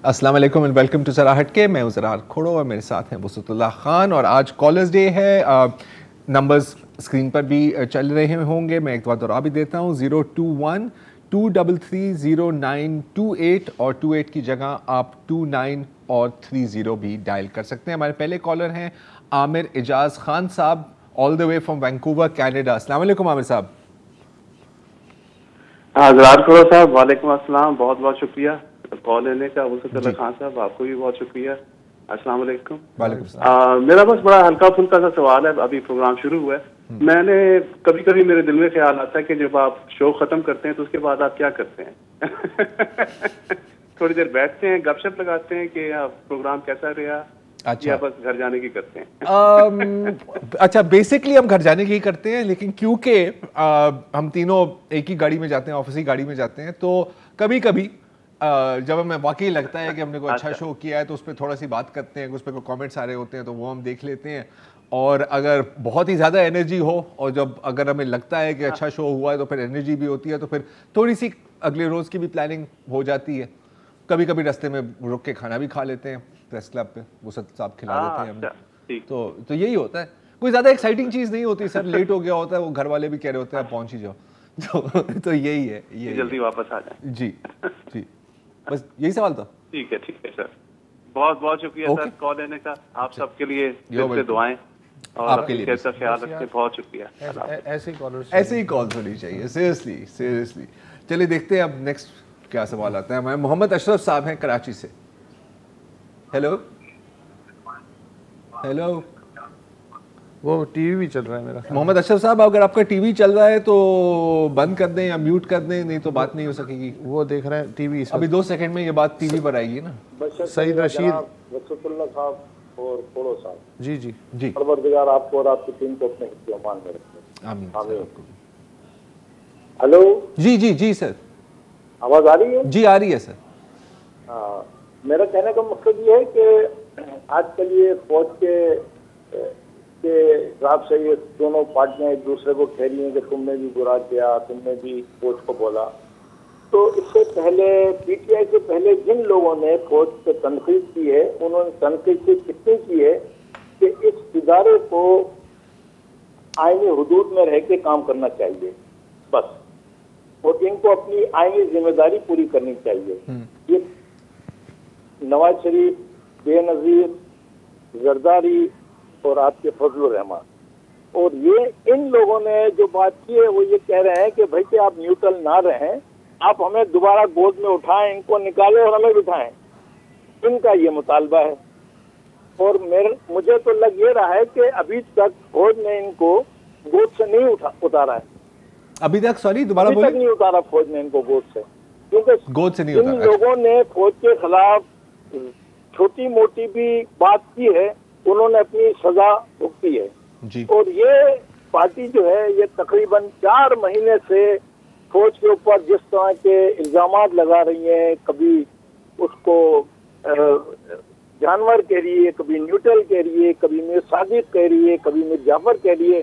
अस्सलाम वालेकुम and welcome to ज़रा हटके। मैं हूँ ज़रा खोड़ो और मेरे साथ हैं वसतुल्लाह खान और आज कॉलर्स डे है। नंबर्स स्क्रीन पर भी चल रहे होंगे, मैं एक बार दोहरा भी देता हूँ 021-233-0928 और 28 की जगह आप 29 और 30 भी डायल कर सकते हैं। हमारे पहले कॉलर हैं आमिर एजाज खान साहब all the way from Vancouver Canada. अस्सलाम वालेकुम आमिर साहब। हाँ ज़रा खोड़ो साहब, वालेकुम अस्सलाम, बहुत बहुत शुक्रिया कॉल लेने का। वसतुल्लाह खान साहब आपको भी बहुत शुक्रिया। अस्सलाम वालेकुम। वालेकुम सलाम। मेरा बस बड़ा हल्का फुल्का सा सवाल है, अभी प्रोग्राम शुरू हुआ है। मैंने कभी कभी मेरे दिल में ख्याल आता है कि जब आप शो खत्म करते हैं तो उसके बाद आप क्या करते हैं? थोड़ी देर बैठते हैं, गपशप लगाते हैं कि प्रोग्राम कैसा रहा, अच्छा, या बस घर जाने की करते हैं? अच्छा, बेसिकली हम घर जाने की ही करते हैं, लेकिन क्योंकि हम तीनों एक ही गाड़ी में जाते हैं, ऑफिस की गाड़ी में जाते हैं, तो कभी कभी जब हमें वाकई लगता है कि हमने कोई अच्छा शो किया है तो उस पर थोड़ा सी बात करते हैं, उस पर कोई कमेंट्स आ रहे होते हैं तो वो हम देख लेते हैं। और अगर बहुत ही ज़्यादा एनर्जी हो और जब अगर हमें लगता है कि अच्छा शो हुआ है तो फिर एनर्जी भी होती है, तो फिर थोड़ी सी अगले रोज़ की भी प्लानिंग हो जाती है। कभी कभी रास्ते में रुक के खाना भी खा लेते हैं, प्रेस क्लब पे वो साहब खिला देते हैं हमें। तो यही होता है, कोई ज़्यादा एक्साइटिंग चीज़ नहीं होती सर। लेट हो गया होता है, वो घर वाले भी कह रहे होते हैं आप पहुँच ही जाओ। तो यही है, ये जल्दी वापस आ जाए। जी जी, बस यही सवाल था। ठीक है सर, बहुत बहुत शुक्रिया सर कॉल लेने का। आप सबके लिए दिल से दुआएं और आपके लिए कैसा ख्याल रखें। बहुत शुक्रिया। ऐसे ही कॉल होनी चाहिए, सीरियसली। चलिए देखते हैं अब नेक्स्ट क्या सवाल आता है। हमारे मोहम्मद अशरफ साहब हैं कराची से। हेलो, वो टीवी भी चल रहा है मेरा। मोहम्मद अशरफ साहब, अगर आपका टीवी चल रहा है तो बंद कर दें या म्यूट कर दें, नहीं तो बात नहीं हो सकेगी। वो देख रहे हैं टीवी, अभी 2 सेकंड में ये बात टीवी पर आएगी ना। सईद रशीद वसतुल्लाह साहब और खोड़ो साहब, जी जी जी, परवरदिगार आपको और आपकी टीम को अपने हिफ्ज़-ओ-अमान में रखे। आमीन। हेलो जी जी जी सर, आवाज आ रही है? जी आ रही है सर। मेरा कहने का मकसद ये है कि आजकल ये फौज के हिसाब से ये दोनों पार्टियां एक दूसरे को कह रही हैं कि तुमने भी बुरा किया, तुमने भी फौज को बोला। तो इससे पहले पीटीआई से पहले जिन लोगों ने फौज पे तनकीद की है, उन्होंने तनकीद कितनी की है कि इस इदारे को आईनी हुदूद में रह के काम करना चाहिए बस, और इनको अपनी आईनी जिम्मेदारी पूरी करनी चाहिए। ये नवाज शरीफ, बेनज़ीर, जरदारी और आपके फजलुर रहमान, और ये इन लोगों ने जो बात की है वो ये कह रहे हैं कि भाई कि आप न्यूट्रल ना रहें, आप हमें दोबारा गोद में उठाएं, इनको निकालें और हमें बिठाएं। इनका ये मुतालबा है। और मुझे तो लग ये रहा है कि अभी तक फौज ने इनको गोद से नहीं उतारा है। अभी तक, सॉरी दोबारा बोलिए। अभी तक नहीं उतारा फौज ने इनको गोद से, क्योंकि गोद से नहीं उतारा। इन लोगों ने फौज के खिलाफ छोटी मोटी भी बात की है, उन्होंने अपनी सजा भुगती है जी। और ये पार्टी जो है ये तकरीबन 4 महीने से फौज के ऊपर जिस तरह के इल्जामात लगा रही है, कभी उसको जानवर कह रही है, कभी न्यूट्रल कह रही है, कभी मीर सादिक कह रही है, कभी मीर जाफर कह रही है,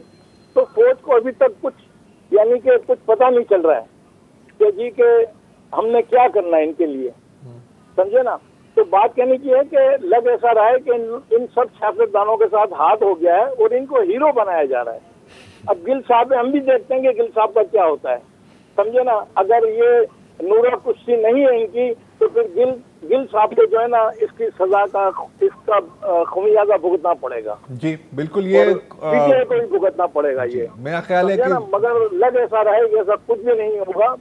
तो फौज को अभी तक कुछ यानी कि कुछ पता नहीं चल रहा है कि जी के हमने क्या करना है इनके लिए, समझे ना। तो बात कहने की है कि लग ऐसा रहा है कि इन सब सियासतदानों के साथ हाथ हो गया है और इनको हीरो बनाया जा रहा है। अब गिल साहब, हम भी देखते हैं कि गिल साहब का क्या होता है, समझे ना। अगर ये नूरा कुश्ती नहीं है इनकी, तो फिर गिल साहब को जो है ना इसकी सजा का, इसका खमियाजा भुगतना पड़ेगा जी। बिल्कुल, ये को भी भुगतना पड़ेगा। ये मेरा ख्याल है कि मगर लग ऐसा रहा है कि ऐसा कुछ भी नहीं होगा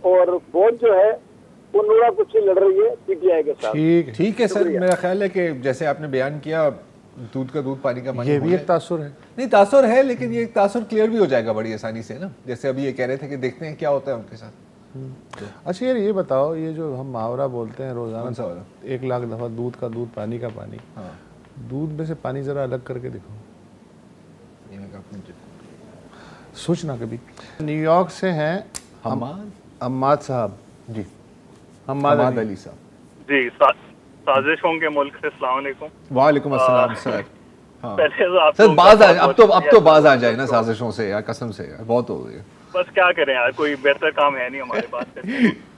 और फौज जो है वो नूरा कुश्ती लड़ रही है पीटीआई के साथ। ठीक है सर, मेरा ख्याल है कि जैसे आपने बयान किया, दूध का दूध पानी का पानी, ये भी एक तासुर है। नहीं, तासुर है, लेकिन ये तासुर क्लियर भी हो जाएगा बड़ी आसानी से ना। जैसे अभी ये कह रहे थे कि देखते हैं क्या होता है उनके साथ। अच्छा यार, ये बताओ, ये जो हम मुहावरा बोलते हैं रोजाना 1 लाख दफा, दूध का दूध पानी का पानी, दूध में से पानी जरा अलग करके दिखाओ, सोचना कभी। न्यूयॉर्क से हैं अम्माद साहब जी, अम्माद अली साहब जी, साजिशों के मुल्क से। अस्सलाम वालेकुम। वालेकुम अस्सलाम सर। हाँ। पहले तो आप सर बाज अब तो बाज आ जाए ना साजिशों से यार, कसम से यार, बहुत हो गई। बस क्या करें यार, कोई बेहतर काम है नहीं हमारे पास।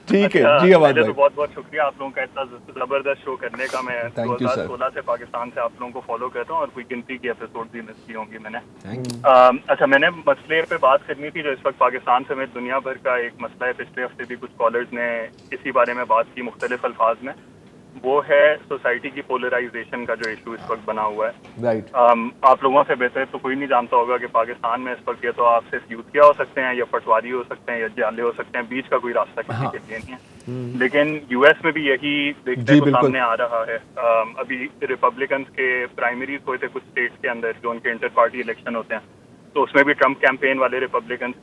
ठीक है जी आवाज तो बहुत बहुत शुक्रिया आप लोगों का इतना जबरदस्त शो करने का। मैं 2016 से पाकिस्तान से आप लोगों को फॉलो करता हूँ और कोई गिनती की एपिसोड भी मिस की होंगी मैंने। अच्छा, मैंने मसले पे बात करनी थी जो इस वक्त पाकिस्तान समेत दुनिया भर का एक मसला है। पिछले हफ्ते भी कुछ कॉलर्स ने इसी बारे में बात की मुख्तलिफ अल्फाज में। वो है सोसाइटी की पोलराइजेशन का जो इशू इस वक्त बना हुआ है। राइट। आप लोगों से बेहतर तो कोई नहीं जानता होगा कि पाकिस्तान में इस वक्त ये तो आप सिर्फ यूथिया हो सकते हैं या पटवारी हो सकते हैं या जाले हो सकते हैं, बीच का कोई रास्ता किसी के लिए नहीं है। लेकिन यूएस में भी यही देखने को सामने आ रहा है। अभी रिपब्लिकन के प्राइमरीज हुए थे कुछ स्टेट्स के अंदर जो उनके इंटर पार्टी इलेक्शन होते हैं, तो उसमें भी ट्रम्प कैंप वाले रिपब्लिकन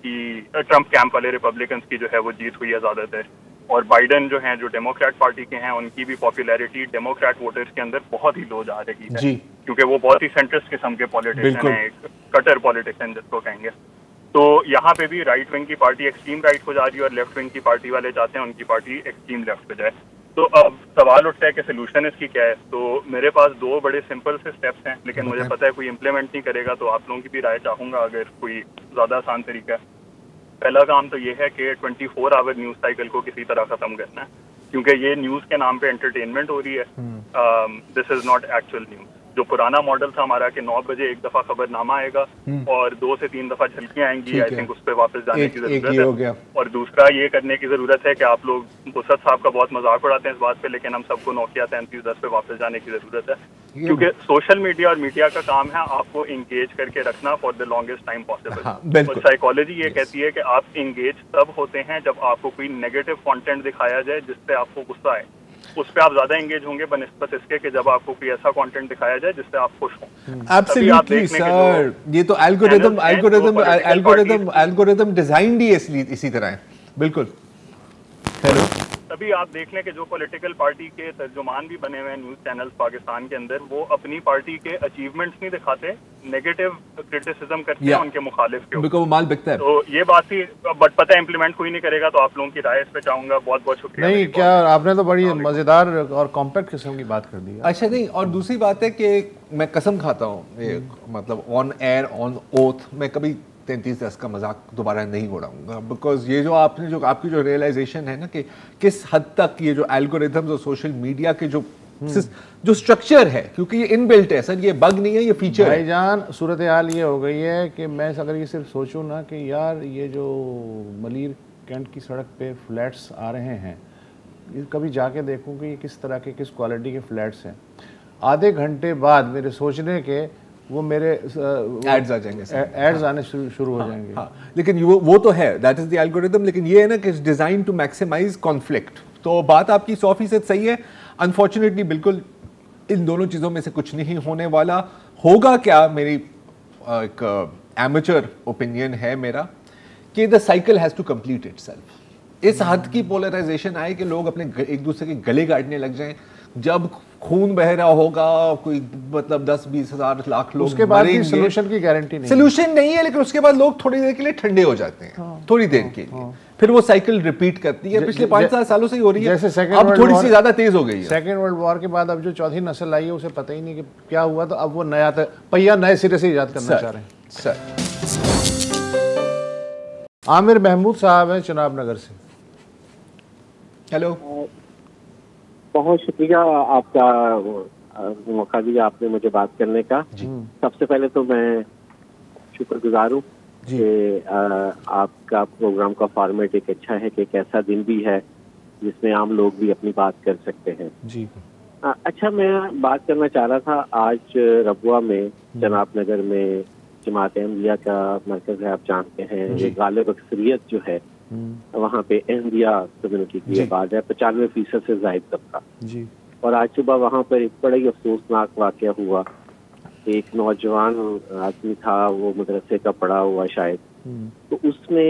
की जो है वो जीत हुई है ज्यादातर। और बाइडेन जो हैं, जो डेमोक्रेट पार्टी के हैं, उनकी भी पॉपुलैरिटी डेमोक्रेट वोटर्स के अंदर बहुत ही लो जा रही है क्योंकि वो बहुत ही सेंट्रिस्ट किस्म के पॉलिटिशियन हैं, एक कटर पॉलिटिशियन जिसको कहेंगे। तो यहाँ पे भी राइट विंग की पार्टी एक्सट्रीम राइट को जा रही है और लेफ्ट विंग की पार्टी वाले चाहते हैं उनकी पार्टी एक्सट्रीम लेफ्ट पे जाए। तो अब सवाल उठता है कि सोल्यूशन इसकी क्या है। तो मेरे पास दो बड़े सिंपल से स्टेप्स हैं, लेकिन मुझे पता है कोई इम्प्लीमेंट नहीं करेगा, तो आप लोगों की भी राय चाहूंगा अगर कोई ज्यादा आसान तरीका है। पहला काम तो ये है कि 24 आवर न्यूज साइकिल को किसी तरह खत्म करना है, क्योंकि ये न्यूज के नाम पे एंटरटेनमेंट हो रही है। This is not actual news. जो पुराना मॉडल था हमारा कि 9 बजे एक दफा खबरनामा आएगा और 2 से 3 दफा झलकियां आएंगी, आई थिंक उस पर वापस जाने की जरूरत है। और दूसरा ये करने की जरूरत है कि आप लोग बुसरत साहब का बहुत मजाक उड़ाते हैं इस बात पे, लेकिन हम सबको नोकिया 3310 पे वापस जाने की जरूरत है, क्योंकि सोशल मीडिया और मीडिया का काम है आपको इंगेज करके रखना for the longest time possible. और साइकोलॉजी ये कहती है कि आप इंगेज तब होते हैं जब आपको कोई नेगेटिव कंटेंट दिखाया जाए जिससे आपको गुस्सा आए, उस पे आप ज्यादा एंगेज होंगे बनिस्बत इसके कि जब आपको कोई ऐसा कंटेंट दिखाया जाए जिससे आप खुश हों। एब्सोल्युटली सर, ये तो एल्गोरिथम डिजाइंड ही इसी तरह है। बिल्कुल। हेलो, तभी आप देख लें कि जो पॉलिटिकल पार्टी के तर्जुमान भी बने हुए हैं न्यूज चैनल्स पाकिस्तान के अंदर, वो अपनी पार्टी के अचीवमेंट्स नहीं दिखाते, नेगेटिव क्रिटिसिज्म करते हैं उनके मुखालिफ के ऊपर। वो माल बिकता है। तो ये बात ही, बट पता है इम्प्लीमेंट कोई नहीं करेगा, तो आप लोगों की राय इस पे चाहूंगा। बहुत बहुत शुक्रिया। नहीं, क्या आपने तो बड़ी मजेदार और कॉम्पैक्ट किस्म की बात कर दी। अच्छा, नहीं, और दूसरी बात है कि मैं कसम खाता हूँ, मतलब ऑन एयर ऑन ओथ, मैं कभी 3310 का मजाक दोबारा नहीं उड़ाऊंगा, बिकॉज ये जो आपकी जो रियलाइजेशन है ना कि किस हद तक ये जो एल्गोरिथम्स और सोशल मीडिया के जो स्ट्रक्चर है, क्योंकि ये इनबिल्ट है सर, ये बग नहीं है, ये फीचर है। भाईजान, सूरत हाल ये हो गई है कि मैं अगर ये सिर्फ सोचूं ना कि यार ये जो मलीर कैंट की सड़क पे फ्लैट्स आ रहे हैं, कभी जाके देखूं कि ये किस तरह के, किस क्वालिटी के फ्लैट्स हैं, आधे घंटे बाद मेरे सोचने के वो मेरे एड्स आ जाएंगे, एड्स आने शुरू हो जाएंगे। हाँ, लेकिन वो तो है, दैट इज द एल्गोरिथम। लेकिन ये है ना कि it's design to maximize conflict. तो बात आपकी 100% सही है। अनफॉर्चुनेटली बिल्कुल इन दोनों चीज़ों में से कुछ नहीं होने वाला। होगा क्या, मेरी एक एमेचर ओपिनियन है मेरा, कि the cycle has to complete itself. इस हद की पोलराइजेशन आए कि लोग अपने एक दूसरे के गले काटने लग जाएं। जब खून बह रहा होगा, कोई मतलब 10-20 हज़ार लाख लोग, उसके बाद भी सोल्यूशन की गारंटी नहीं, सोल्यूशन नहीं है, लेकिन उसके बाद लोग थोड़ी देर के लिए ठंडे हो जाते हैं। थोड़ी देर के लिए फिर वो साइकिल रिपीट करती है। पिछले 5-7 सालों से ही हो रही है, अब थोड़ी सी ज्यादा तेज हो गई है। सेकेंड वर्ल्ड वॉर के बाद अब जो चौथी नस्ल आई है उसे पता ही नहीं कि क्या हुआ, तो अब वो नया पहिया नए सिरे से इजाद करना चाह रहे हैं। सर, आमिर महमूद साहब हैं चनाब नगर से। हेलो, बहुत शुक्रिया आपका, मौका दिया आपने मुझे बात करने का। सबसे पहले तो मैं शुक्रगुजार हूँ कि आपका प्रोग्राम का फॉर्मेट एक अच्छा है कि एक ऐसा दिन भी है जिसमें आम लोग भी अपनी बात कर सकते हैं जी। अच्छा, मैं बात करना चाह रहा था, आज रबुआ में जनाब नगर में जमात अहमदिया का मरकज है, आप जानते हैं, ये गालिब अक्सरियत जो है वहाँ पे अहमदिया कम्युनिटी की आबाद है, 95% से जायद तबका जी। और आज सुबह वहाँ पर एक बड़ा ही अफसोसनाक वाकया हुआ। एक नौजवान आदमी था, वो मदरसे का पढ़ा हुआ शायद, तो उसने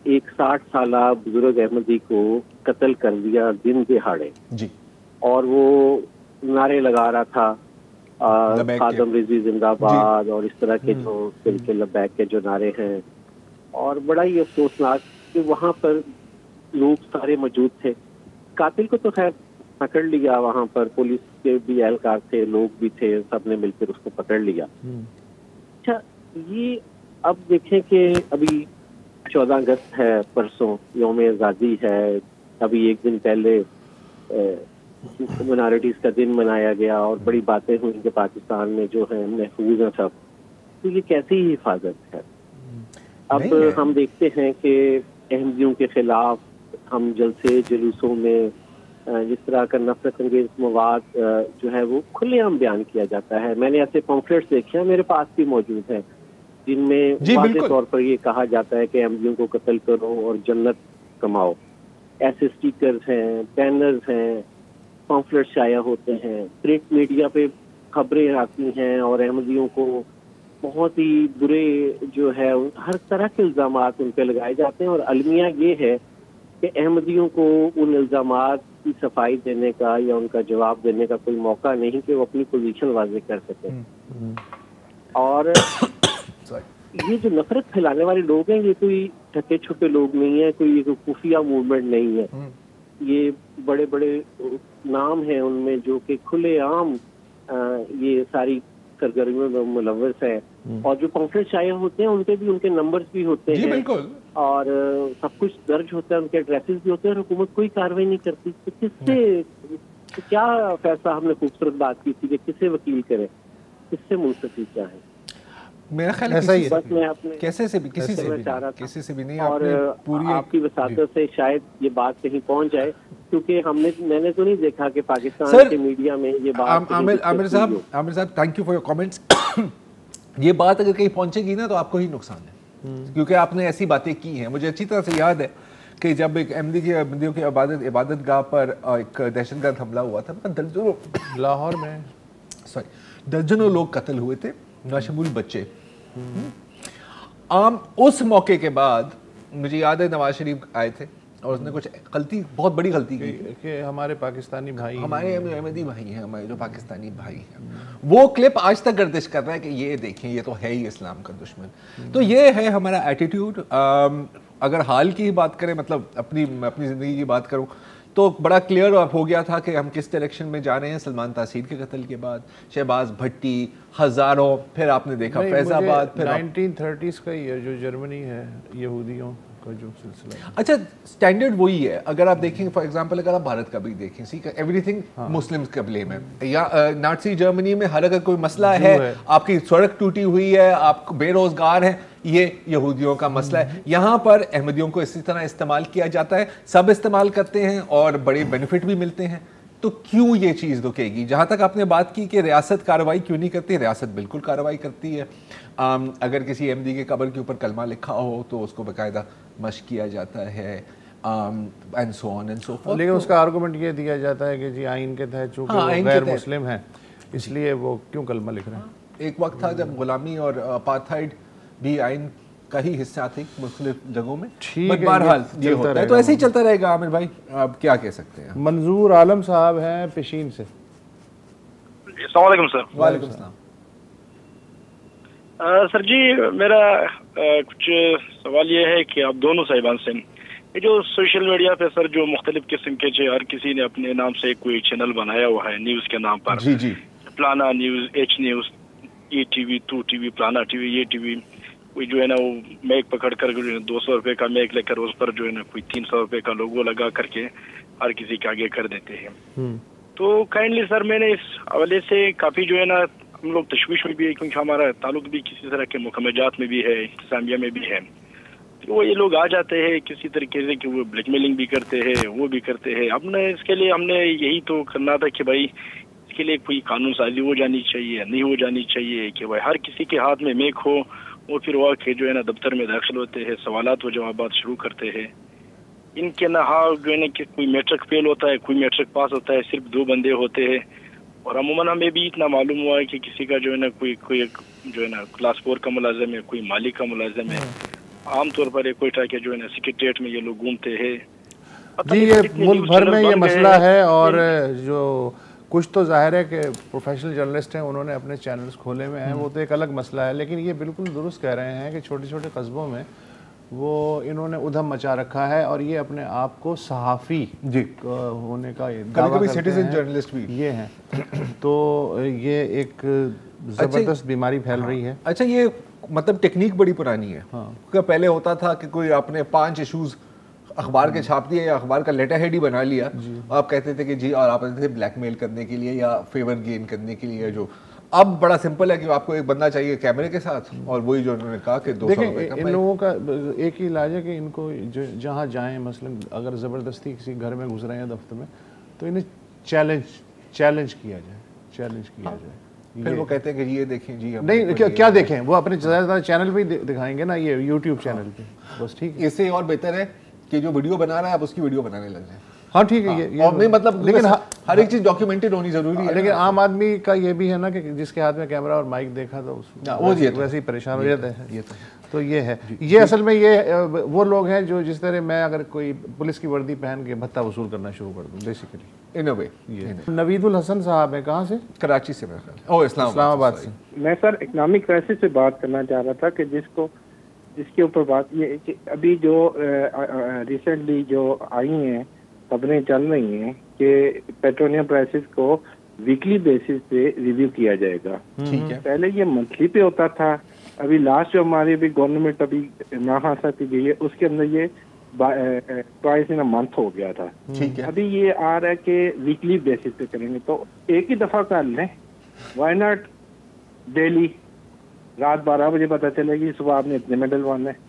एक 60 साला बुजुर्ग अहमदी को कत्ल कर दिया दिन दिहाड़े जी। और वो नारे लगा रहा था, खादम रिजवी जिंदाबाद और इस तरह के जो सिलके लबैक के जो नारे हैं। और बड़ा ही अफसोसनाक कि वहाँ पर लोग सारे मौजूद थे। कातिल को तो खैर पकड़ लिया, वहाँ पर पुलिस के भी एहलकार थे, लोग भी थे, सबने मिलकर उसको पकड़ लिया। अच्छा, ये अब देखें कि अभी 14 अगस्त है, परसों यौम आज़ादी है, अभी एक दिन पहले माइनॉरिटीज का दिन मनाया गया और बड़ी बातें हुई कि पाकिस्तान में जो है महफूज है सब, तो ये कैसी हिफाजत है? अब हम देखते हैं कि अहमदियों के खिलाफ हम जलसे जुलूसों में जिस तरह का नफरत अंगेज मवाद जो है वो खुलेआम बयान किया जाता है। मैंने ऐसे पॉम्फलेट्स देखे हैं, मेरे पास भी मौजूद हैं, जिनमें वाज़ेह तौर पर ये कहा जाता है कि अहमदियों को कत्ल करो और जन्नत कमाओ। ऐसे स्टिकर्स हैं, बैनर्स हैं, पॉम्फलेट्स शाया होते हैं, प्रिंट मीडिया पे खबरें आती हैं और अहमदियों को बहुत ही बुरे जो है हर तरह के इल्जामात उन पर लगाए जाते हैं। और अलमिया ये है कि अहमदियों को उन इल्जामात की सफाई देने का या उनका जवाब देने का कोई मौका नहीं कि वो अपनी पोजीशन वाज़ेह कर सकें। और ये जो नफरत फैलाने वाले लोग हैं, ये कोई छटे छोटे लोग नहीं है, कोई खुफिया मूवमेंट नहीं है, ये बड़े बड़े नाम हैं उनमें जो कि खुलेआम ये सारी सरगर्मियों में मुलव्वस है। और जो पॉम्फलेट शाया होते हैं उनके भी उनके नंबर्स भी होते हैं और सब कुछ दर्ज होता है, उनके एड्रेसेस भी होते हैं और हुकूमत कोई कार्रवाई नहीं करती। तो किससे तो क्या फैसला हमने खूबसूरत बात की थी कि किसे वकील करे, किससे मुंसफी क्या है? मेरा ख्याल ऐसा ही बस मैं अपने किसी से भी नहीं और आपकी वसातत से शायद ये बात कहीं पहुंच जाए, क्योंकि मैंने तो नहीं देखा कि पाकिस्तान के मीडिया में ये बात। आमिर साहब thank you for your comments. ये बात अगर कहीं पहुंचेगी ना तो आपको ही नुकसान है, क्योंकि आपने ऐसी बातें की हैं। मुझे अच्छी तरह से याद है कि जब एक अहमदियों की इबादत गाह पर एक दहशतगर्द हमला हुआ था, दर्जनों लाहौर में दर्जनों लोग कत्ल हुए थे, नाशमूल बच्चे। उस मौके के बाद मुझे याद है नवाज शरीफ आए थे और उसने कुछ गलती, बहुत बड़ी गलती की कि हमारे पाकिस्तानी भाई, हमारे अहमदी भाई हैं, हमारे जो पाकिस्तानी भाई हैं, वो क्लिप आज तक गर्दिश कर रहा है कि ये देखें ये तो है ही इस्लाम का दुश्मन। तो ये है हमारा एटीट्यूड। अगर हाल की ही बात करें, मतलब अपनी ज़िंदगी की बात करूं, तो बड़ा क्लियर हो गया था कि हम किस डायरेक्शन में जा रहे हैं। सलमान तासीर के कत्ल के बाद शहबाज भट्टी, हज़ारों, फिर आपने देखा फैजाबाद, फिर 1930s का ये जो जर्मनी है यहूदियों का जो सिलसिला। अच्छा, स्टैंडर्ड वही है। अगर आप देखें फॉर एग्जांपल, अगर आप भारत का भी देखें, सी का एवरीथिंग मुस्लिम्स का ब्लेम है। या नाज़ी जर्मनी में हर अगर कोई मसला है, आपकी सड़क टूटी हुई है, आप बेरोजगार हैं, ये यहूदियों का मसला है। यहाँ पर अहमदियों को इसी तरह इस्तेमाल किया जाता है, सब इस्तेमाल करते हैं और बड़े बेनिफिट भी मिलते हैं। तो क्यों ये चीज़ रुकेगी? जहाँ तक आपने बात की कि रियासत कार्रवाई क्यों नहीं करती, रियासत बिल्कुल कार्रवाई करती है। अगर किसी अहमदी के कब्र के ऊपर कलमा लिखा हो तो उसको बाकायदा मश्क किया जाता है, and so on and so forth. लेकिन उसका आर्गूमेंट ये दिया जाता है कि जी आइन के तहत चूँकि वो गैर मुस्लिम है इसलिए वो क्यों कलमा लिख रहे हैं। एक वक्त था जब गुलामी और अपार्थाइड भी आइन का ही हिस्सा थी मुख्तलिफ जगहों में। ठीक, बहरहाल ये होता है, तो ऐसे ही चलता रहेगा। आमिर भाई आप क्या कह सकते हैं? मंजूर आलम साहब हैं पेशीन से। अस्सलाम वालेकुम सर। वालेकुम सलाम। सर जी, मेरा कुछ सवाल ये है कि आप दोनों साहिबान से, ये जो सोशल मीडिया पे सर जो मुख्तलिफ किस्म के हर किसी ने अपने नाम से कोई चैनल बनाया हुआ है न्यूज़ के नाम पर, जी जी, प्लाना न्यूज़, एच न्यूज़, ये टीवी, टू टीवी, प्लाना टीवी, ये टीवी, कोई जो है ना वो मैक पकड़ कर 200 रुपए का मैक लेकर उस पर जो है ना कोई 300 रुपए का लोगो लगा करके हर किसी के आगे कर देते हैं। तो काइंडली सर, मैंने इस हवाले से काफ़ी जो है ना हम लोग तशवीश में भी है, क्योंकि हमारा ताल्लुक भी किसी तरह के मुकम्मजात में भी है, इस्लामिया में भी है। तो वो ये लोग आ जाते हैं किसी तरीके से कि वो ब्लैकमेलिंग भी करते हैं, वो भी करते हैं। हमने इसके लिए हमने यही तो करना था कि भाई इसके लिए कोई कानून साजी हो जानी चाहिए, नहीं हो जानी चाहिए कि भाई हर किसी के हाथ में मैक हो, वो फिर वह के जो है ना दफ्तर में दाखिल होते हैं, सवालात व जवाबात शुरू करते हैं। इनके ना जो है ना कि कोई मैट्रिक फेल होता है, कोई मैट्रिक पास होता है, सिर्फ 2 बंदे होते हैं। और अमूमन हमें भी इतना मालूम हुआ है कि किसी का जो है ना कोई जो है ना क्लास 4 का मुलाजिम है, कोई मालिक का मुलाजिम है। आमतौर पर कोयटा के जो है ना सेक्रेटेरिएट में ये लोग घूमते हैं। जी, ये मुल्क भर में ये मसला है और जो कुछ तो जाहिर है कि प्रोफेशनल जर्नलिस्ट हैं, उन्होंने अपने चैनल्स खोले हुए हैं, वो तो एक अलग मसला है। लेकिन ये बिल्कुल दुरुस्त कह रहे हैं कि छोटे छोटे कस्बों में वो इन्होंने उधम मचा रखा है और ये अपने आप को सहाफ़ी जी होने का दावा करते हैं, सिटीजन जर्नलिस्ट भी ये हैं। तो ये एक ज़बरदस्त बीमारी फैल रही है। अच्छा, ये मतलब टेक्निक बड़ी पुरानी है। हाँ, पहले होता था कि कोई अपने 5 इशूज़ अखबार के छाप दिए या अखबार का लेटर हेड ही बना लिया, आप कहते थे कि जी, और आप कहते थे ब्लैकमेल करने के लिए या फेवर गेन करने के लिए। जो अब बड़ा सिंपल है कि आपको एक बंदा चाहिए कैमरे के साथ, और वही जो उन्होंने कहा कि 200 रुपए का। इन लोगों का एक ही इलाज है कि इनको जहाँ जाएं, मसलन अगर ज़बरदस्ती किसी घर में घुस रहे हैं दफ्तर में, तो इन्हें चैलेंज किया जाए। फिर वो कहते हैं कि ये देखें जी, नहीं क्या देखें, वो अपने ज़्यादा चैनल पे दिखाएंगे ना, ये यूट्यूब चैनल पे, बस ठीक है। इससे और बेहतर है कि जो वीडियो बना रहा है आप उसकी वीडियो बनाने लग जाए। हाँ ठीक है, ये और नहीं मतलब, लेकिन हर एक चीज डॉक्यूमेंटेड होनी जरूरी है। लेकिन आम आदमी का ये भी है ना कि जिसके हाथ में कैमरा और माइक देखा तो वैसे ही परेशान हो जाता है। तो ये है, ये असल में ये वो लोग हैं जो जिस तरह मैं अगर कोई पुलिस की वर्दी पहन के भत्ता वसूल करना शुरू कर दूं, बेसिकली इन अ वे। नवीदुल हसन साहब है, कहाँ से? कराची से। इस्लामाबाद से। मैं सर इकोनॉमिक क्राइसिस से बात करना चाह रहा था कि जिसके ऊपर बात ये अभी जो रिसेंटली जो आई हैं खबरें चल रही हैं कि पेट्रोलियम प्राइसेस को वीकली बेसिस पे रिव्यू किया जाएगा। ठीक है। पहले ये मंथली पे होता था, अभी लास्ट जो हमारी अभी गवर्नमेंट अभी इमरान खान साहब की गई है उसके अंदर ये प्राइस इन अ मंथ हो गया था। ठीक है। अभी ये आ रहा है कि वीकली बेसिस पे करेंगे, तो एक ही दफा कर लें, व्हाई नॉट डेली? रात 12 बजे पता चलेगी, सुबह आपने इतने में डलवाना है।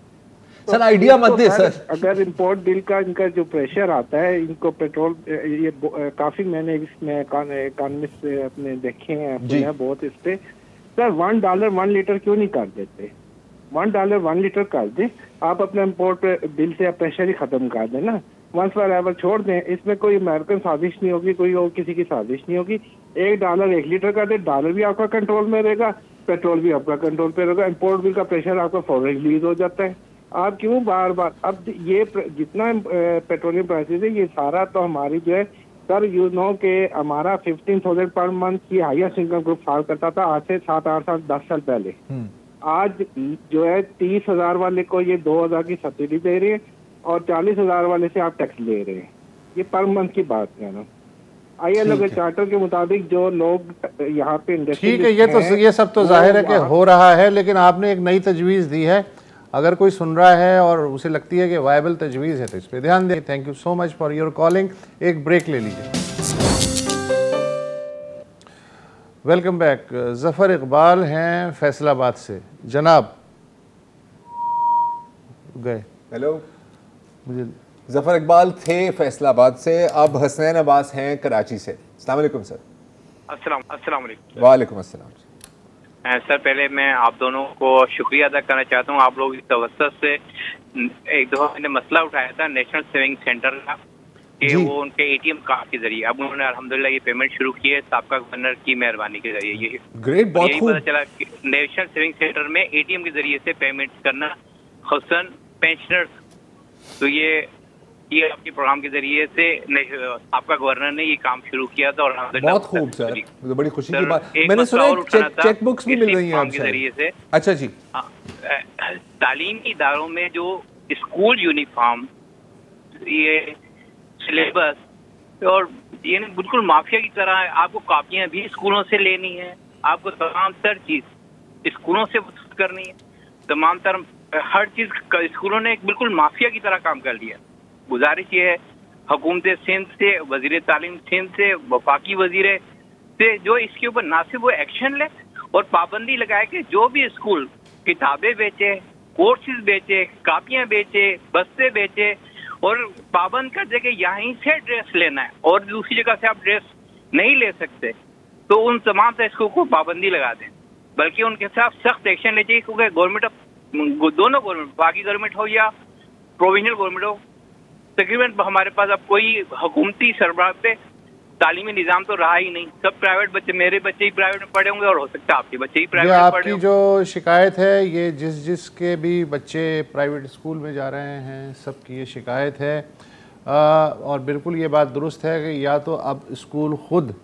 सर आइडिया मत दे सर। अगर इम्पोर्ट बिल का इनका जो प्रेशर आता है, इनको पेट्रोल ये काफी मैंने इसमें इकोनॉमिस्ट अपने देखे हैं बहुत इस पे, सर $1 1 लीटर क्यों नहीं कर देते? $1 1 लीटर कर दें, आप अपने इम्पोर्ट बिल से प्रेशर ही खत्म कर दें ना, वंस फॉर एवर छोड़ दें। इसमें कोई अमेरिकन साजिश नहीं होगी, कोई और किसी की साजिश नहीं होगी। $1 1 लीटर कर दे, डॉलर भी आपका कंट्रोल में रहेगा, पेट्रोल भी आपका कंट्रोल पे रहेगा, इम्पोर्ट बिल का प्रेशर आपका फौरन रिलीज हो जाता है। आप क्यों बार बार, अब ये जितना पेट्रोलियम प्राइसेस है ये सारा तो हमारी जो है सर, यू नो के हमारा 15,000 पर मंथ की हाईएस्ट इनकम ग्रुप फाल करता था आज से 7 8 साल 10 साल पहले। आज जो है 30,000 वाले को ये 2,000 की सब्सिडी दे रहे हैं और 40,000 वाले से आप टैक्स ले रहे हैं। ये पर मंथ की बात है ना। ILO के चार्टर के मुताबिक जो लोग यहाँ पे इंडस्ट्री, ठीक है, ये सब तो जाहिर है कि हो रहा है, लेकिन आपने एक नई तजवीज़ दी है, अगर कोई सुन रहा है और उसे लगती है कि वायबल तजवीज़ है तो इस पर ध्यान दें। Thank you so much for your calling. एक ब्रेक ले लीजिए। Welcome back. ज़फ़र इकबाल हैं फैसलाबाद से। जनाब गए। हेलो, मुझे ज़फ़र इकबाल थे फैसलाबाद से, अब हसनैन अब्बास हैं कराची से। अस्सलाम वालेकुम सर। अस्सलाम वालेकुम। वालेकुम अस्सलाम। सर पहले मैं आप दोनों को शुक्रिया अदा करना चाहता हूँ। आप लोग इस तवज्जुह से एक दफ़ा मैंने मसला उठाया था नेशनल सेविंग सेंटर का कि वो उनके ATM कार्ड के जरिए, अब उन्होंने अल्हम्दुलिल्लाह ये पेमेंट शुरू की है साबका गवर्नर की मेहरबानी के जरिए। ये ग्रेट, बहुत खूब। पता चला कि नेशनल सेविंग सेंटर में ATM के जरिए से पेमेंट करना, खुसूसन पेंशनर्स। तो ये आपके प्रोग्राम के जरिए से आपका गवर्नर ने ये काम शुरू किया था और बहुत खूब सर, तो बड़ी खुशी की बात। मैंने सुना चेक बुक्स भी मिल रही हैं आपके जरिए से। अच्छा जी। तालीमी इदारों में जो स्कूल यूनिफॉर्म, ये सिलेबस और ये बिल्कुल माफिया की तरह है। आपको कॉपियां भी स्कूलों से लेनी है, आपको तमाम तर चीज स्कूलों से करनी है, तमाम तर हर चीज स्कूलों ने बिल्कुल माफिया की तरह काम कर लिया। गुजारिश ये है हुकूमत सिंध से, वजीर तालीम सिंध से, वफाकी वजीर से जो इसके ऊपर ना सिर्फ वो एक्शन ले और पाबंदी लगाए कि जो भी स्कूल किताबें बेचे, कोर्सेज बेचे, कापियां बेचे, बस्ते बेचे और पाबंद कर दे कि यहीं से ड्रेस लेना है और दूसरी जगह से आप ड्रेस नहीं ले सकते, तो उन तमाम स्कूल को पाबंदी लगा दें, बल्कि उनके साथ सख्त एक्शन ले चाहिए। क्योंकि गवर्नमेंट, दोनों गवर्नमेंट, बाकी गवर्नमेंट हो या प्रोविजनल गवर्नमेंट हो, तकरीबन हमारे पास अब कोई हुकूमती सरबराह पे तालीमी निज़ाम तो रहा ही नहीं। सब प्राइवेट बच्चे, मेरे बच्चे ही प्राइवेट में पढ़े होंगे और हो सकता है आपके बच्चे ही प्राइवेट में पढ़े। आपकी जो शिकायत है ये जिसके भी बच्चे प्राइवेट स्कूल में जा रहे हैं सबकी ये शिकायत है, और बिल्कुल ये बात दुरुस्त है कि या तो अब स्कूल ख़ुद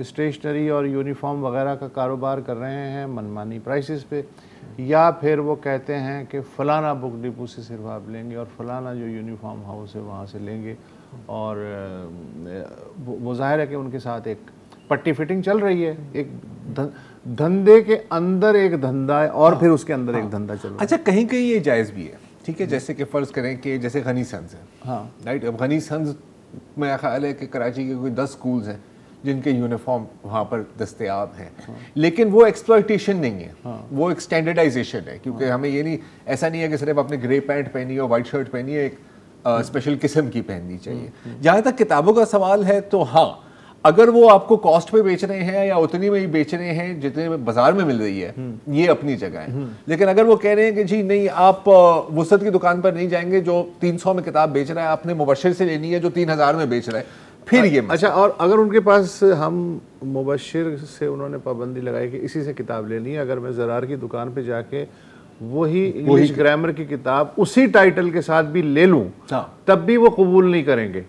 स्टेशनरी और यूनिफॉर्म वगैरह का कारोबार कर रहे हैं मनमानी प्राइसेस पे, या फिर वो कहते हैं कि फ़लाना बुक डिपो से सिर्फ आप लेंगे और फ़लाना जो यूनिफॉर्म हाउस है वहाँ से लेंगे, और वो जाहिर है कि उनके साथ एक पट्टी फिटिंग चल रही है, एक धंधे के अंदर एक धंधा है और फिर उसके अंदर एक धंधा चल रहा है। अच्छा, कहीं कहीं ये जायज़ भी है ठीक है, जैसे कि फ़र्ज़ करें कि जैसे गनी सन्स है, हाँ राइट। अब गनी सन्स मेरा ख्याल है कि कराची के कोई 10 स्कूल्स हैं जिनके यूनिफॉर्म वहाँ पर दस्तयाब हैं, लेकिन वो एक्सप्लॉयटेशन नहीं है, वो एक स्टैंडर्डाइजेशन है, क्योंकि हमें ये नहीं, ऐसा नहीं है कि सिर्फ आपने ग्रे पैंट पहनी हो, वाइट शर्ट पहनी है, एक स्पेशल किस्म की पहननी चाहिए। जहाँ तक किताबों का सवाल है तो हाँ, अगर वो आपको कॉस्ट पे बेच रहे हैं या उतनी में ही बेच रहे हैं जितने में बाजार में मिल रही है, ये अपनी जगह है। लेकिन अगर वो कह रहे हैं कि जी नहीं, आप वुसअत की दुकान पर नहीं जाएंगे जो 300 में किताब बेच रहा है, आपने मुबशिर से लेनी है जो 3000 में बेच रहा है, फिर ये अच्छा। और अगर उनके पास हम मुबशिर से उन्होंने पाबंदी लगाई कि इसी से किताब लेनी है, अगर मैं ज़रार की दुकान पे जाके वही इंग्लिश ग्रामर की किताब उसी टाइटल के साथ भी ले लूं, तब भी वो कबूल नहीं करेंगे।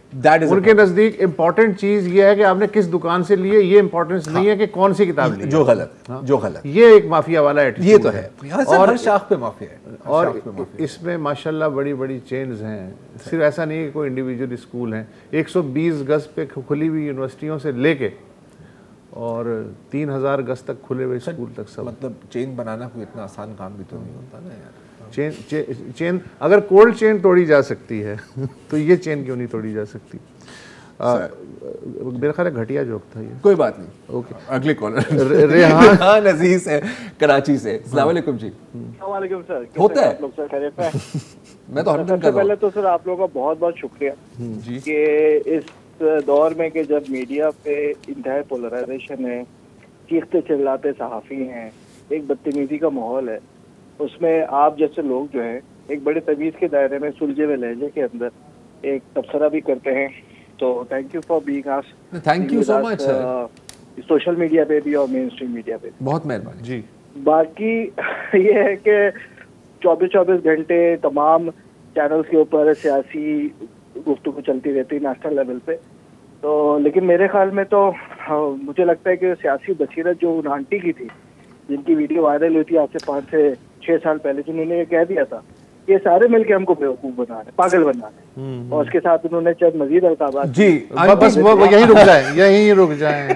उनके नजदीक इंपॉर्टेंट चीज ये है कि आपने किस दुकान से लिए, ये इंपॉर्टेंस नहीं है कि कौन सी किताब ली, जो गलत ये एक माफिया वाला एटीट्यूड ये तो है। और हर शाख पे माफिया है, और इसमें माशाल्लाह बड़ी बड़ी चेन्स हैं, सिर्फ ऐसा नहीं है कि कोई इंडिविजुअल स्कूल हैं। 120 गज पे खुली हुई यूनिवर्सिटियों से लेके और 3000 गज तक खुले हुए स्कूल तक सब। मतलब चेन बनाना कोई इतना आसान काम भी तो नहीं होता ना यार। चेन अगर कोल्ड चेन तोड़ी जा सकती है तो ये चेन क्यों नहीं तोड़ी जा सकती? मेरा ख्याल है घटिया जोक था ये। कोई बात नहीं, ओके। अगले कॉलर रेहान अजीज है कराची से। अस्सलाम वालेकुम जी। वालेकुम सर। होता है आप लोग सर खैरियत है? मैं तो हमदर्द सबसे पहले तो सर आप लोगों का बहुत बहुत शुक्रिया जी कि इस दौर में कि जब मीडिया पे इंतहाई पोलराइजेशन है, चीखते चिल्लाते सहाफ़ी हैं, एक बदतमीजी का माहौल है, उसमें आप जैसे लोग जो है एक बड़े तमीज़ के दायरे में सुलझे हुए लहजे के अंदर एक तबसरा भी करते हैं। तो thank you for being us. Thank you so much sir. Social media पे भी और मेन स्ट्रीम मीडिया पे भी बहुत मेहरबानी जी। बाकी ये है कि 24-24 घंटे तमाम चैनल्स के ऊपर सियासी गुफ्तगू चलती रहती है नेशनल लेवल पे। तो लेकिन मेरे ख्याल में तो मुझे लगता है कि सियासी बसीरत जो उन आंटी की थी, जिनकी वीडियो वायरल हुई थी आज से 5 से 6 साल पहले, जिन्होंने ये कह दिया था ये सारे मिलके हमको बेवकूफ बना रहे, पागल बना रहे, और उसके साथ उन्होंने चंद मजीद अल्काबात जी। बस वो यहीं रुक जाए, यहीं रुक जाए।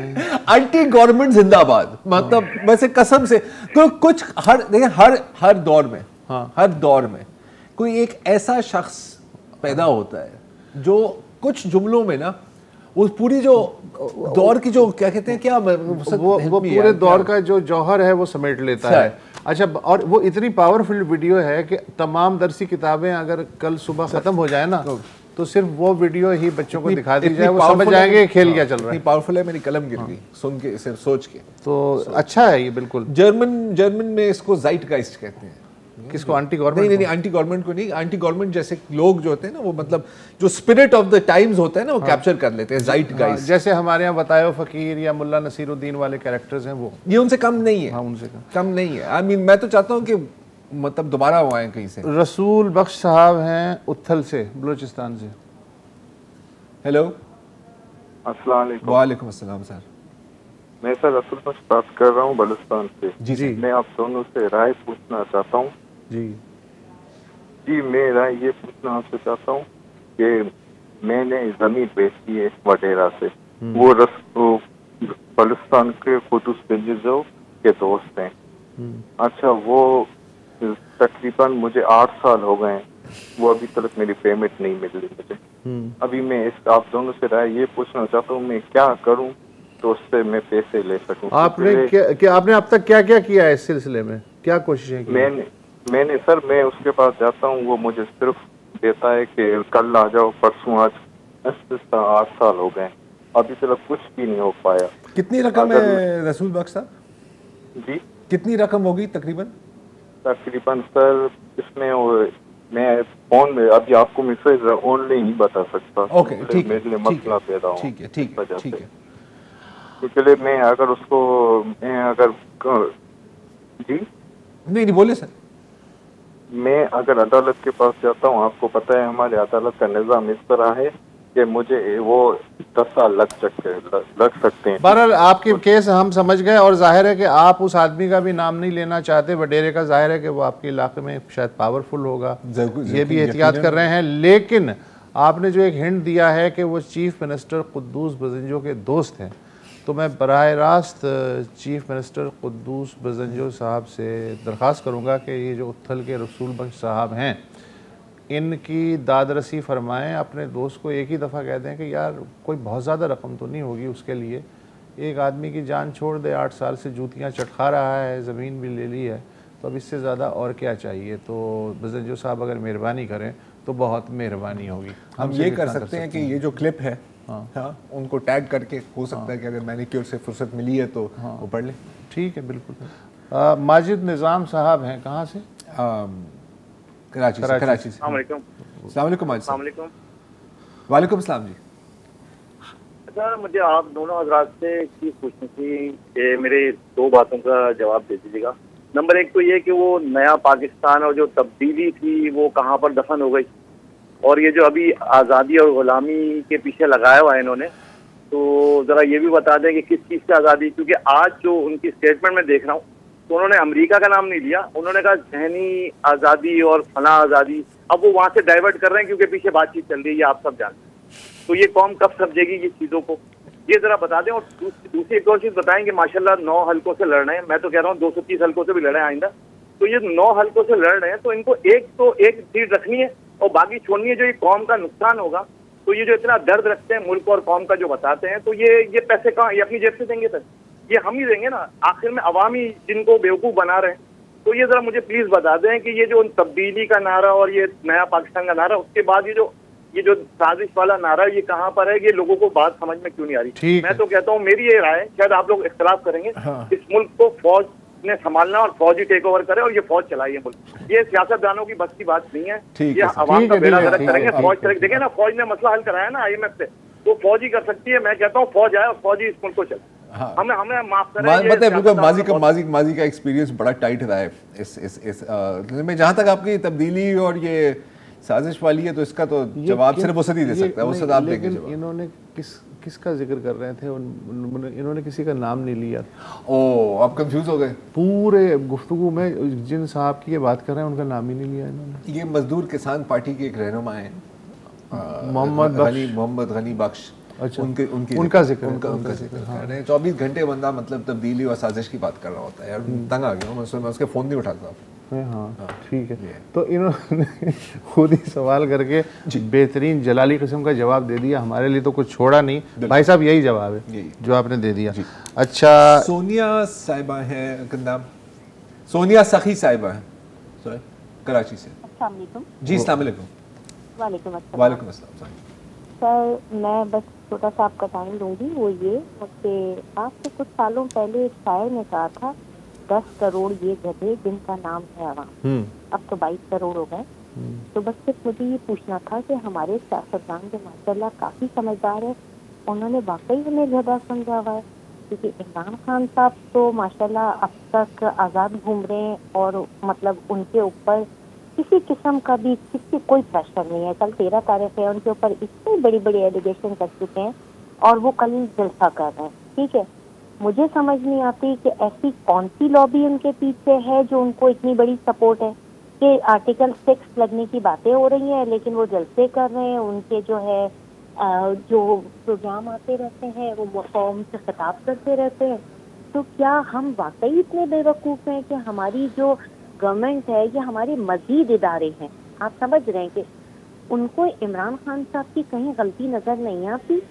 एंटी गवर्नमेंट जिंदाबाद। मतलब वैसे कसम से तो कुछ हर दौर में, हर दौर में कोई एक ऐसा शख्स पैदा होता है जो कुछ जुमलों में ना वो पूरी जो दौर की जो क्या कहते हैं, क्या वो पूरे दौर का जो जौहर है वो समेट लेता है। अच्छा, और वो इतनी पावरफुल वीडियो है कि तमाम दरसी किताबें अगर कल सुबह खत्म हो जाए ना तो सिर्फ वो वीडियो ही बच्चों को दिखा दी जाए, वो समझ जाएंगे खेल क्या चल रहा है। इतनी पावरफुल है, मेरी कलम गिर गई सुन के, सिर्फ सोच के। तो अच्छा है ये बिल्कुल। जर्मन में इसको ज़ाइटगाइस्ट कहते हैं। किसको? Anti government? नहीं, एंटी गवर्नमेंट को नहीं। एंटी गवर्नमेंट जैसे लोग जो होते हैं ना, वो मतलब जो स्पिरिट ऑफ द टाइम्स होता है ना, वो कैप्चर कर लेते हैं। ज़ाइटगाइस्ट जैसे हमारे यहाँ बतायो फकीर या मुल्ला नसीरुद्दीन वाले कैरेक्टर्स हैं, वो ये उनसे कम नहीं है। हाँ, उनसे कम नहीं है। आई मीन मैं तो चाहता हूँ कि मतलब दोबारा वो आए कहीं से। रसूल बख्श साहब हैं उथल से, बलूचिस्तान से। हेलो, अस्सलाम वालेकुम। वालेकुम अस्सलाम सर। मैं सर रसूल बख्श बात कर रहा हूँ बलूचिस्तान से। जी। मैं आप दोनों से राय पूछना चाहता हूँ। जी मैं राय ये पूछना आपसे चाहता हूँ कि मैंने जमीन बेची है वडेरा से। वो बलूचिस्तान के कुदुस बेंजो के दोस्त हैं। अच्छा, वो तकरीबन मुझे 8 साल हो गए हैं, वो अभी तक मेरी पेमेंट नहीं मिल रही मुझे। अभी मैं आप दोनों से राय ये पूछना चाहता हूँ मैं क्या करूँ तो उससे मैं पैसे ले सकूँ। आपने अब तक क्या क्या किया है इस सिलसिले में, क्या कोशिशें की? मैंने सर, मैं उसके पास जाता हूँ, वो मुझे सिर्फ देता है कि कल आ जाओ, परसों आज। 8 साल हो गए, अभी तक कुछ भी नहीं हो पाया। कितनी रकम है रसूल बख्श साहब जी? कितनी रकम होगी तकरीबन? तकरीबन सर इसमें मैं फोन में अभी आपको मैसेज ऑनलाइन नहीं बता सकता। ओके, ठीक है, मेरे लिए मसला पैदा हो। ठीक है, ठीक है। इसलिए मैं अगर उसको जी नहीं बोले सर। मैं अगर अदालत के पास जाता हूँ, आपको पता है हमारे अदालत का निज़ाम इस तरह है कि मुझे वो 10 साल लग सकते हैं। बहरहाल आपकी केस हम समझ गए, और जाहिर है कि आप उस आदमी का भी नाम नहीं लेना चाहते, वडेरे का। जाहिर है कि वो आपके इलाके में शायद पावरफुल होगा, ये भी एहतियात कर रहे हैं। लेकिन आपने जो एक हिंट दिया है कि वो चीफ मिनिस्टर कुद्दूस बजंजो के दोस्त हैं, तो मैं बराह रास्त चीफ मिनिस्टर कुद्दूस बजंजो साहब से दरख्वास्त करूँगा कि ये जो उथल के रसूल बख्श साहब हैं, इनकी दादरसी फरमाएं, अपने दोस्त को एक ही दफ़ा कह दें कि यार कोई बहुत ज़्यादा रकम तो नहीं होगी उसके लिए, एक आदमी की जान छोड़ दे, 8 साल से जूतियाँ चटखा रहा है, ज़मीन भी ले ली है, तो अब इससे ज़्यादा और क्या चाहिए। तो बज़ंजो साहब अगर मेहरबानी करें तो बहुत मेहरबानी होगी। हम ये कर सकते हैं कि ये जो क्लिप है हाँ उनको टैग करके, हो सकता है कि अगर मैनिक्योर से फुर्सत मिली है तो वो पढ़ लें। ठीक है, बिल्कुल। माजिद निज़ाम साहब हैं, कहाँ से? कराची से। अस्सलाम वालेकुम। वालेकुम सलाम जी। अच्छा, मुझे आप दोनों हजरात से चीज़ पूछनी थी कि मेरे 2 बातों का जवाब दे दीजिएगा। नंबर 1 तो ये कि वो नया पाकिस्तान और जो तब्दीली थी वो कहाँ पर दफन हो गई, और ये जो अभी आज़ादी और ग़ुलामी के पीछे लगाया हुआ है इन्होंने, तो ज़रा ये भी बता दें कि किस चीज़ से आज़ादी। क्योंकि आज जो उनकी स्टेटमेंट में देख रहा हूँ तो उन्होंने अमेरिका का नाम नहीं लिया, उन्होंने कहा जहनी आज़ादी और फना आज़ादी। अब वो वहाँ से डाइवर्ट कर रहे हैं क्योंकि पीछे बातचीत चल रही है, आप सब जानते हैं। तो ये कौम कब समझेगी ये चीज़ों को, ये ज़रा बता दें। और दूसरी एक और चीज़ बताएं कि माशाल्लाह 9 हल्कों से लड़ रहे हैं, मैं तो कह रहा हूँ 230 हल्कों से भी लड़े आइंदा। तो ये 9 हल्कों से लड़ रहे हैं तो इनको एक सीट रखनी है और बाकी छोड़नी है। जो ये कौम का नुकसान होगा, तो ये जो इतना दर्द रखते हैं मुल्क और कौम का जो बताते हैं, तो ये पैसे कहाँ, ये अपनी जेब से देंगे सर? ये हम ही देंगे ना, आखिर में अवाम ही जिनको बेवकूफ़ बना रहे हैं। तो ये ज़रा मुझे प्लीज़ बता दें कि ये जो तब्दीली का नारा और ये नया पाकिस्तान का नारा, उसके बाद ये जो साजिश वाला नारा, ये कहाँ पर है? ये लोगों को बात समझ में क्यों नहीं आ रही? मैं तो कहता हूँ, मेरी ये राय, शायद आप लोग इख्तलाफ करेंगे, इस मुल्क को फौज ने संभालना और फौज ही टेक ओवर करे और ये फौज चलाइए मुल्क। ये सियासतदानों की बस की बात नहीं है, ये अवाम का बेड़ा गर्क करेंगे, फौज करेंगे। देखें ना, फौज ने मसला हल कराया ना IMF से, तो फौज ही कर सकती है। मैं कहता हूँ फौज आए और फौज ही इस मुल्क को चले। हमें माफ करें, माजी का एक्सपीरियंस बड़ा टाइट रहा है इस में। जहाँ तक आपकी तब्दीली और ये साजिश वाली है, तो इसका तो जवाब सिर्फ वसत ही दे सकता है। वसत आप देंगे जवाब। इन्होंने किसका जिक्र कर रहे थे? इन्होंने किसी का नाम नहीं लिया। ओह, आप कंफ्यूज हो गए। पूरे गुफ्तगू में जिन साहब की ये बात कर रहे हैं उनका नाम ही नहीं लिया इन्होंने। ये मजदूर किसान पार्टी के एक रहनुमा हैं, मोहम्मद गनी बख्श। अच्छा, उनका जिक्र कर रहे हैं। 24 घंटे बंदा मतलब तब्दीली और साजिश की बात कर रहा होता है यार। तंग आ गया मैं उसके फ़ोन नहीं उठाता। हाँ, ठीक है। तो इन्होंने खुद ही सवाल करके बेहतरीन जलाली किस्म का जवाब दे दिया, हमारे लिए तो कुछ छोड़ा नहीं। भाई साहब, यही जवाब है जो आपने दे दिया। अच्छा, सोनिया साहिबा है नाम, सोनिया सखी साहिबा है, कराची से। अस्सलाम वालेकुम जी। अस्सलाम वालेकुम। वालेकुम अस्सलाम। सर, मैं बस छोटा सा आपका टाइम लूँगी। वो ये कि आज से कुछ सालों पहले एक शायर ने कहा था, 10 करोड़ ये गधे जिनका नाम है आवाम। अब तो 22 करोड़ हो गए। तो बस सिर्फ मुझे ये पूछना था कि हमारे सियासतदान जो माशाल्लाह काफ़ी समझदार है, उन्होंने वाकई हमें गधा समझा हुआ है। क्योंकि इमरान खान साहब तो माशाल्लाह अब तक आज़ाद घूम रहे हैं और मतलब उनके ऊपर किसी किस्म का भी कोई प्रेशर नहीं है। कल 13 तारीख है, उनके ऊपर इतनी बड़ी बड़ी एलिगेशन कर चुके हैं और वो कल जलसा कर रहे हैं। ठीक है, मुझे समझ नहीं आती कि ऐसी कौन सी लॉबी उनके पीछे है जो उनको इतनी बड़ी सपोर्ट है कि आर्टिकल 6 लगने की बातें हो रही हैं लेकिन वो जलसे कर रहे हैं। उनके जो है जो प्रोग्राम आते रहते हैं वो कौम से खिताब करते रहते हैं। तो क्या हम वाकई इतने बेवकूफ़ हैं कि हमारी जो गवर्नमेंट है ये हमारे मजीद इदारे हैं? आप समझ रहे हैं कि उनको इमरान खान साहब की कहीं गलती नज़र नहीं आती?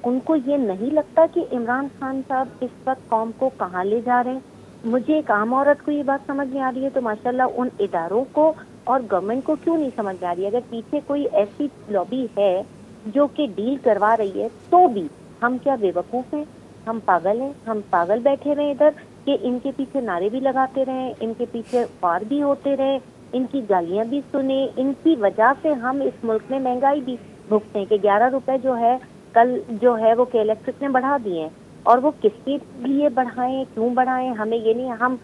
उनको ये नहीं लगता कि इमरान खान साहब इस वक्त कौम को कहाँ ले जा रहे हैं? मुझे एक आम औरत को ये बात समझ नहीं आ रही है, तो माशाल्लाह उन इदारों को और गवर्नमेंट को क्यों नहीं समझ में आ रही है? अगर पीछे कोई ऐसी लॉबी है जो कि डील करवा रही है, तो भी हम क्या बेवकूफ़ हैं? हम पागल हैं? हम पागल बैठे रहे इधर कि इनके पीछे नारे भी लगाते रहे, इनके पीछे वार भी होते रहे, इनकी गालियाँ भी सुने, इनकी वजह से हम इस मुल्क में महंगाई भी भुगते हैं कि 11 रुपए जो है कल जो है वो के इलेक्ट्रिक ने बढ़ा दिए हैं। और वो किसके लिए बढ़ाएं, क्यों बढ़ाएं, हमें ये नहीं, हम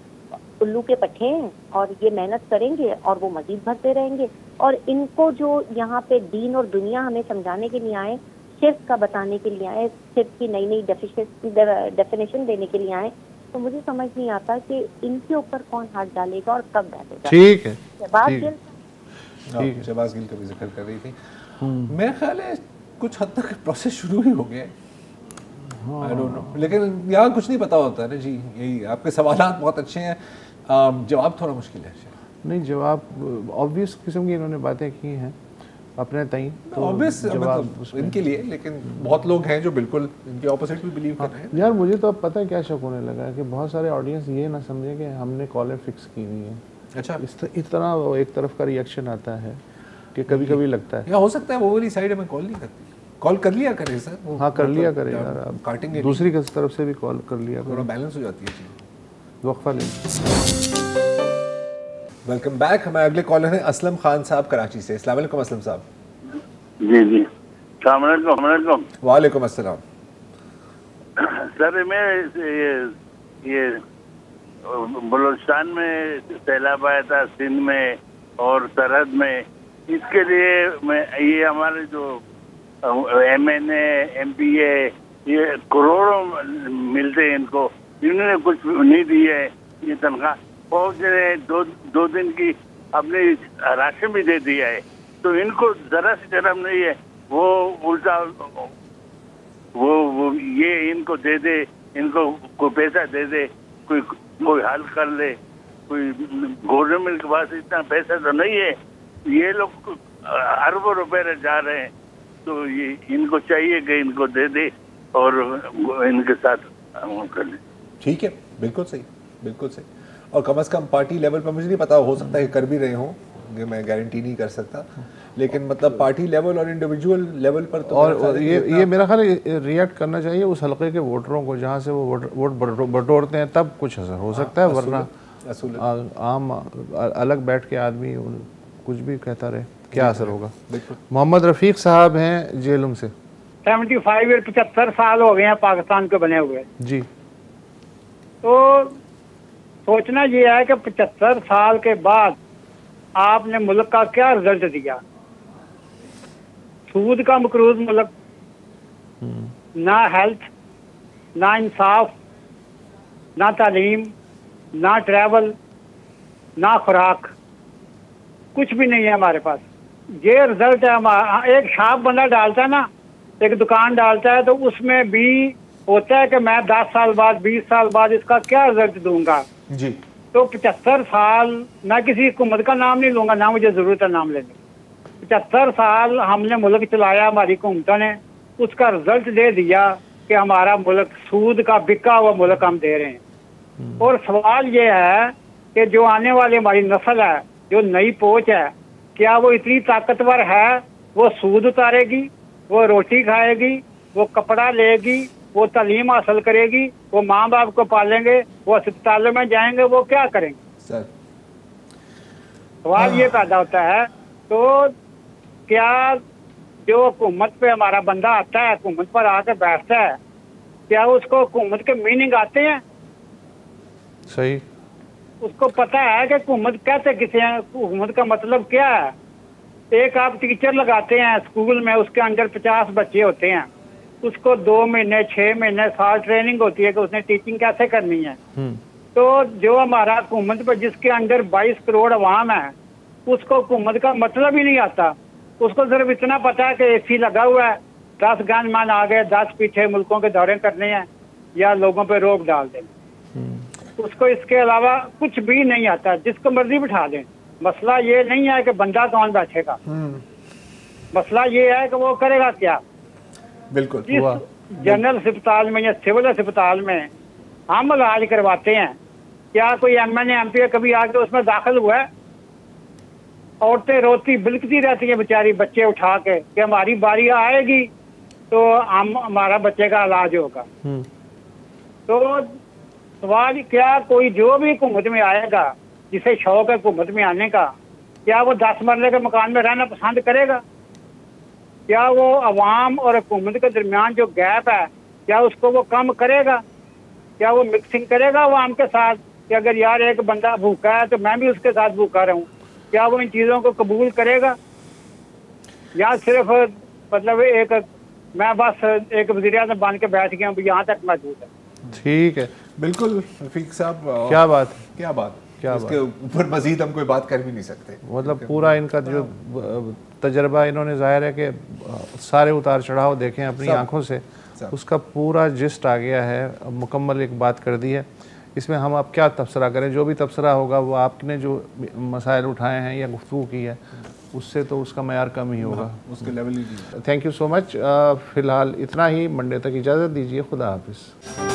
उल्लू के पट्टे हैं और ये मेहनत करेंगे और वो मजीद भरते रहेंगे। और इनको जो यहाँ पे दीन और दुनिया हमें समझाने के लिए आए, शिर्क का बताने के लिए आए, शिर्क की नई नई डेफिनेशन देने के लिए आए, तो मुझे समझ नहीं आता कि इनके ऊपर कौन हाथ डालेगा और कब डालेगा। ठीक है, शहबाज गिल का भी जिक्र कर रही थी। मेरा ख्याल है कुछ हद तक प्रोसेस शुरू ही हो गया है। I don't know. लेकिन यहाँ कुछ नहीं पता होता है ना जी। यही आपके सवालात बहुत अच्छे हैं, जवाब थोड़ा मुश्किल है। नहीं, जवाब ऑब्वियस किस्म की इन्होंने बातें की हैं। अपने तई तो ऑब्वियस मतलब इनके लिए, लेकिन बहुत लोग हैं जो बिल्कुल इनके ऑपोजिट भी बिलीव कर रहे हैं। यार मुझे तो अब पता है क्या शक होने लगा है कि बहुत सारे ऑडियंस ये ना समझे कि हमने कॉलर फिक्स की हुई है। अच्छा, इस तरह एक तरफ का रिएक्शन आता है कि कभी कभी लगता है या हो सकता है वो वाली साइड हमें कॉल नहीं करती। कॉल कर लिया करे सर। हाँ कर लिया करे यार, आप काटेंगे दूसरी की तरफ से भी कॉल कर लिया, थोड़ा बैलेंस हो जाती है चीज़। वक्फा ले। Welcome back. हमारे अगले कॉलर हैं असलम खान साहब कराची से। अस्सलाम वालेकुम असलम साहब। जी जी, अस्सलाम वालेकुम। वालेकुम अस्सलाम। सर मैं ये बलूचिस्तान में सैलाब आया था, सिंध में और सरहद में, इसके लिए मैं ये हमारे जो MNA MPA ये करोड़ों मिलते हैं इनको, इन्होंने कुछ नहीं दी है ये तनख्वाह। फौज ने दो दिन की अपनी राशन भी दे दिया है, तो इनको जरा सी शर्म नहीं है। वो उल्टा वो ये इनको दे दे, इनको कोई पैसा दे दे, कोई हल कर ले। कोई गवर्नमेंट के पास इतना पैसा तो नहीं है, ये लोग अरबों रुपए जा रहे हैं, तो ये इनको चाहिए कि इनको दे दे और इनके साथ कर ले। ठीक है, बिल्कुल सही, बिल्कुल सही। और कम से कम पार्टी लेवल पर मुझे नहीं पता, हो सकता है कि कर भी रहे हों, मैं गारंटी नहीं कर सकता, लेकिन मतलब पार्टी लेवल और इंडिविजुअल लेवल पर तो और ये मेरा ख्याल है रिएक्ट करना चाहिए उस हलके के वोटरों को जहाँ से वो वोट बटोरते हैं, तब कुछ असर हो सकता है, वरना आम अलग बैठ के आदमी कुछ भी कहता रहे, क्या असर होगा। मोहम्मद रफीक साहब हैं जेलम से। 75 या 75 साल हो गए हैं पाकिस्तान के बने हुए जी। तो सोचना ये है कि 75 साल के बाद आपने मुल्क का क्या रिजल्ट दिया। सूद का मकरूज मुल्क, ना हेल्थ, ना इंसाफ, ना तालीम, ना ट्रैवल, ना खुराक, कुछ भी नहीं है हमारे पास। ये रिजल्ट है हमारा। एक शॉप बंदा डालता है ना, एक दुकान डालता है, तो उसमें भी होता है कि मैं 10 साल बाद 20 साल बाद इसका क्या रिजल्ट दूंगा जी। तो 75 साल, मैं किसी हुकूमत का नाम नहीं लूंगा, ना मुझे जरूरत है नाम लेने की। 75 साल हमने मुल्क चलाया, हमारी हुकूमतों ने, उसका रिजल्ट दे दिया कि हमारा मुल्क सूद का बिका हुआ मुल्क हम दे रहे हैं। और सवाल ये है कि जो आने वाली हमारी नस्ल है, जो नई पहुंच है, क्या वो इतनी ताकतवर है? वो सूद उतारेगी, वो रोटी खाएगी, वो कपड़ा लेगी, वो तालीम हासिल करेगी, वो माँ बाप को पालेंगे, वो अस्पतालों में जाएंगे, वो क्या करेंगे सर? सवाल ये पैदा होता है। तो क्या जो हुकूमत पे हमारा बंदा आता है, हुकूमत पर आकर बैठता है, क्या उसको हुकूमत के मीनिंग आते हैं? सही, उसको पता है कि हुकूमत कहते किसे हैं, हुकूमत का मतलब क्या है? एक आप टीचर लगाते हैं स्कूल में, उसके अंदर 50 बच्चे होते हैं, उसको 2 महीने 6 महीने साल ट्रेनिंग होती है कि उसने टीचिंग कैसे करनी है। तो जो हमारा हुकूमत पर जिसके अंदर 22 करोड़ अवाम है, उसको हुकूमत का मतलब ही नहीं आता। उसको सिर्फ इतना पता है कि AC लगा हुआ है, 10 गनमैन आ गए, 10 पीछे मुल्कों के दौरे करने हैं या लोगों पे रोक डाल दें। उसको इसके अलावा कुछ भी नहीं आता, जिसको मर्जी बिठा दें। मसला ये नहीं है कि बंदा कौन बैठेगा, मसला ये है कि वो करेगा क्या। बिल्कुल। जनरल अस्पताल में या सिविल अस्पताल में हम इलाज करवाते हैं, क्या कोई MNA MPA कभी आके उसमें दाखिल हुआ है? औरतें रोती बिलकती रहती हैं बेचारी, बच्चे उठा के कि हमारी बारी आएगी तो हमारा बच्चे का इलाज होगा। तो सवाल क्या, कोई जो भी हुकूमत में आएगा, जिसे शौक है हुकूमत में आने का, क्या वो 10 मरले के मकान में रहना पसंद करेगा? क्या वो अवाम और हुकूमत के दरमियान जो गैप है, क्या उसको वो कम करेगा? क्या वो मिक्सिंग करेगा अवाम के साथ कि अगर यार एक बंदा भूखा है तो मैं भी उसके साथ भूखा रहूं? क्या वो इन चीज़ों को कबूल करेगा? या सिर्फ मतलब एक मैं बस एक वज़ीर-ए-आज़म बन के बैठ गया हूँ, यहाँ तक मौजूद है। ठीक है, बिल्कुल रफीक साहब, क्या बात है, क्या बात, क्या इसके ऊपर मजीद हम कोई बात कर भी नहीं सकते। मतलब पूरा इनका जो तजर्बा इन्होंने जाहिर है कि सारे उतार चढ़ाव देखें अपनी आंखों से, उसका पूरा जिस्ट आ गया है, मुकम्मल एक बात कर दी है। इसमें हम अब क्या तबसरा करें? जो भी तबसरा होगा वो आपने जो मसाइल उठाए हैं या गुफ्तगू की है उससे तो उसका मयार कम ही होगा, उसके लेवल ही नहीं। Thank you so much. फ़िलहाल इतना ही, मंडे तक इजाज़त दीजिए, खुदा हाफिज़।